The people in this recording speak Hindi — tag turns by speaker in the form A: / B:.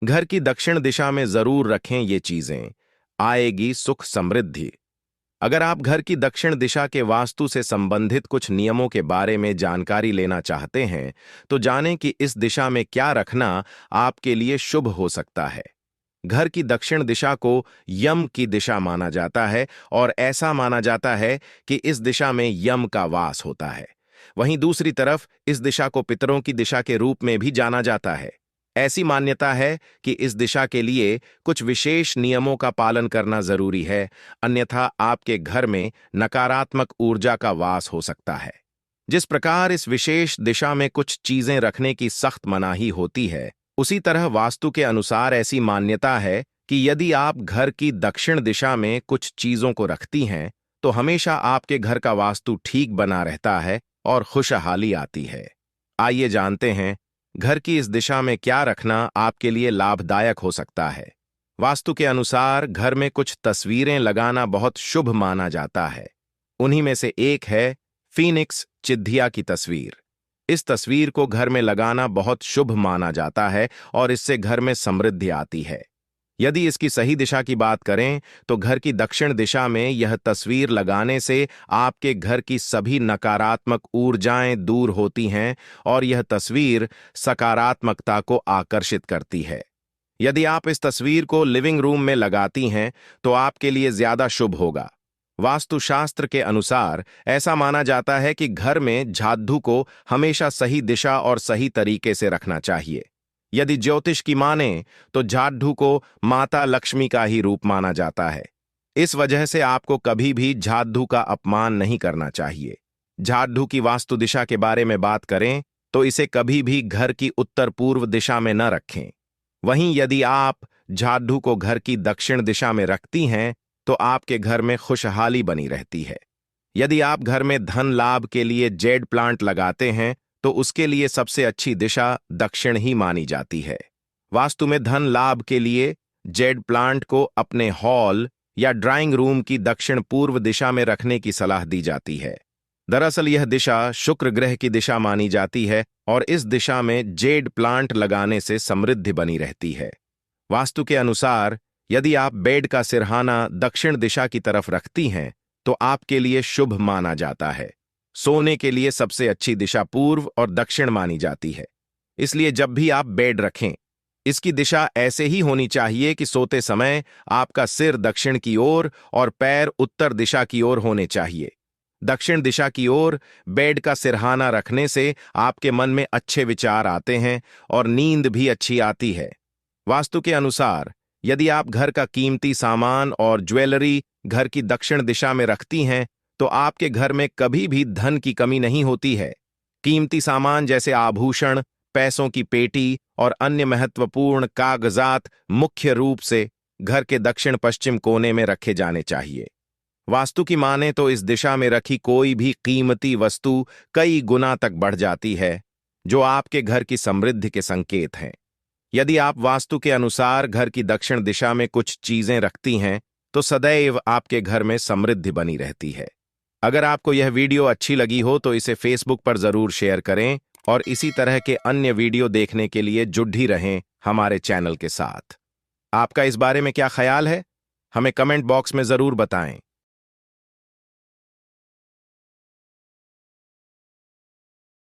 A: घर की दक्षिण दिशा में जरूर रखें ये चीजें, आएगी सुख समृद्धि। अगर आप घर की दक्षिण दिशा के वास्तु से संबंधित कुछ नियमों के बारे में जानकारी लेना चाहते हैं, तो जानें कि इस दिशा में क्या रखना आपके लिए शुभ हो सकता है। घर की दक्षिण दिशा को यम की दिशा माना जाता है और ऐसा माना जाता है कि इस दिशा में यम का वास होता है। वहीं दूसरी तरफ इस दिशा को पितरों की दिशा के रूप में भी जाना जाता है। ऐसी मान्यता है कि इस दिशा के लिए कुछ विशेष नियमों का पालन करना जरूरी है, अन्यथा आपके घर में नकारात्मक ऊर्जा का वास हो सकता है। जिस प्रकार इस विशेष दिशा में कुछ चीजें रखने की सख्त मनाही होती है, उसी तरह वास्तु के अनुसार ऐसी मान्यता है कि यदि आप घर की दक्षिण दिशा में कुछ चीजों को रखती हैं, तो हमेशा आपके घर का वास्तु ठीक बना रहता है और खुशहाली आती है। आइए जानते हैं घर की इस दिशा में क्या रखना आपके लिए लाभदायक हो सकता है। वास्तु के अनुसार घर में कुछ तस्वीरें लगाना बहुत शुभ माना जाता है। उन्हीं में से एक है फीनिक्स चिद्धिया की तस्वीर। इस तस्वीर को घर में लगाना बहुत शुभ माना जाता है और इससे घर में समृद्धि आती है। यदि इसकी सही दिशा की बात करें तो घर की दक्षिण दिशा में यह तस्वीर लगाने से आपके घर की सभी नकारात्मक ऊर्जाएं दूर होती हैं और यह तस्वीर सकारात्मकता को आकर्षित करती है। यदि आप इस तस्वीर को लिविंग रूम में लगाती हैं तो आपके लिए ज्यादा शुभ होगा। वास्तुशास्त्र के अनुसार ऐसा माना जाता है कि घर में झाड़ू को हमेशा सही दिशा और सही तरीके से रखना चाहिए। यदि ज्योतिष की माने तो झाड़ू को माता लक्ष्मी का ही रूप माना जाता है। इस वजह से आपको कभी भी झाड़ू का अपमान नहीं करना चाहिए। झाड़ू की वास्तु दिशा के बारे में बात करें तो इसे कभी भी घर की उत्तर पूर्व दिशा में न रखें। वहीं यदि आप झाड़ू को घर की दक्षिण दिशा में रखती हैं तो आपके घर में खुशहाली बनी रहती है। यदि आप घर में धन लाभ के लिए जेड प्लांट लगाते हैं तो उसके लिए सबसे अच्छी दिशा दक्षिण ही मानी जाती है। वास्तु में धन लाभ के लिए जेड प्लांट को अपने हॉल या ड्राइंग रूम की दक्षिण पूर्व दिशा में रखने की सलाह दी जाती है। दरअसल यह दिशा शुक्र ग्रह की दिशा मानी जाती है और इस दिशा में जेड प्लांट लगाने से समृद्धि बनी रहती है। वास्तु के अनुसार यदि आप बेड का सिरहाना दक्षिण दिशा की तरफ रखती हैं तो आपके लिए शुभ माना जाता है। सोने के लिए सबसे अच्छी दिशा पूर्व और दक्षिण मानी जाती है। इसलिए जब भी आप बेड रखें, इसकी दिशा ऐसे ही होनी चाहिए कि सोते समय आपका सिर दक्षिण की ओर और पैर उत्तर दिशा की ओर होने चाहिए। दक्षिण दिशा की ओर बेड का सिरहाना रखने से आपके मन में अच्छे विचार आते हैं और नींद भी अच्छी आती है। वास्तु के अनुसार यदि आप घर का कीमती सामान और ज्वेलरी घर की दक्षिण दिशा में रखती हैं तो आपके घर में कभी भी धन की कमी नहीं होती है। कीमती सामान जैसे आभूषण, पैसों की पेटी और अन्य महत्वपूर्ण कागजात मुख्य रूप से घर के दक्षिण पश्चिम कोने में रखे जाने चाहिए। वास्तु की माने तो इस दिशा में रखी कोई भी कीमती वस्तु कई गुना तक बढ़ जाती है, जो आपके घर की समृद्धि के संकेत हैं। यदि आप वास्तु के अनुसार घर की दक्षिण दिशा में कुछ चीजें रखती हैं तो सदैव आपके घर में समृद्धि बनी रहती है। अगर आपको यह वीडियो अच्छी लगी हो तो इसे फेसबुक पर जरूर शेयर करें और इसी तरह के अन्य वीडियो देखने के लिए जुड़ रहें हमारे चैनल के साथ। आपका इस बारे में क्या ख्याल है? हमें कमेंट बॉक्स में जरूर बताएं।